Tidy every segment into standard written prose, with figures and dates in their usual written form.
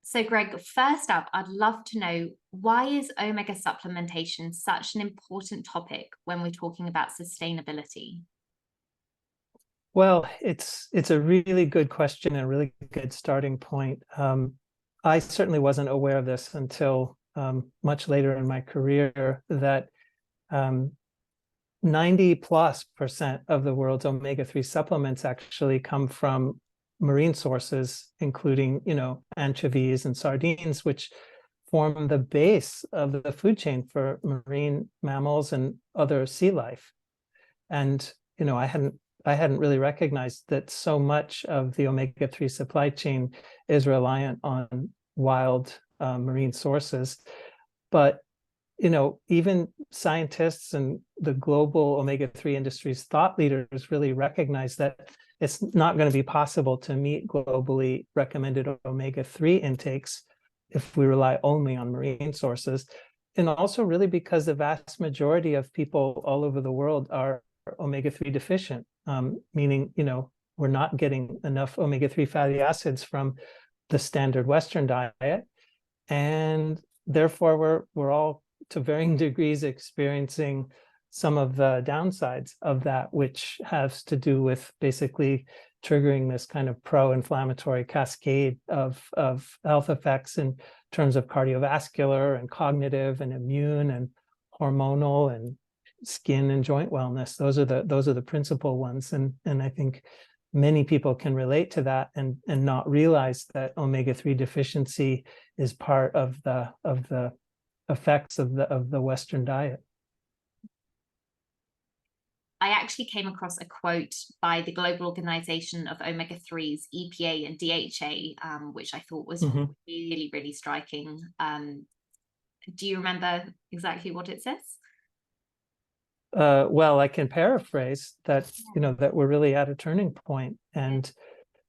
So Greg, first up, I'd love to know, why is omega supplementation such an important topic when we're talking about sustainability? Well, it's a really good question and a really good starting point. I certainly wasn't aware of this until much later in my career, that 90+% of the world's omega-3 supplements actually come from marine sources, including, anchovies and sardines, which form the base of the food chain for marine mammals and other sea life. And, I hadn't really recognized that so much of the omega-3 supply chain is reliant on wild marine sources. But even scientists and the global omega-3 industry's thought leaders really recognize that it's not going to be possible to meet globally recommended omega-3 intakes if we rely only on marine sources. And also really because the vast majority of people all over the world are omega-3 deficient, meaning, we're not getting enough omega-3 fatty acids from the standard Western diet. And therefore, we're all to varying degrees experiencing some of the downsides of that, which has to do with basically triggering this kind of pro-inflammatory cascade of health effects in terms of cardiovascular and cognitive and immune and hormonal and skin and joint wellness. Those are the principal ones. And I think many people can relate to that and not realize that omega-3 deficiency is part of the effects of the Western diet. I actually came across a quote by the Global Organization of Omega-3s, EPA and DHA, which I thought was really, really striking. Do you remember exactly what it says? Well, I can paraphrase that, that we're really at a turning point, and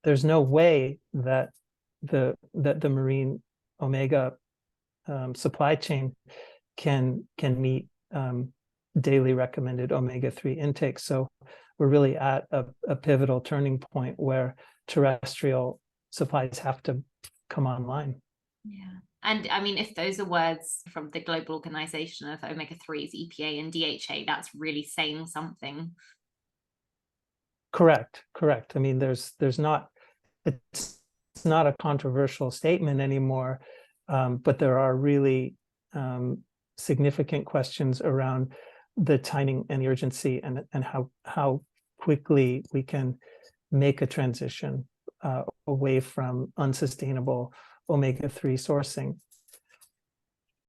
there's no way that the marine omega supply chain can meet daily recommended omega-3 intake. So we're really at a pivotal turning point where terrestrial supplies have to come online. Yeah. And I mean, if those are words from the Global Organization of Omega-3s, EPA and DHA, that's really saying something. Correct. I mean, it's not a controversial statement anymore, but there are really significant questions around the timing and the urgency and how quickly we can make a transition away from unsustainable omega-3 sourcing.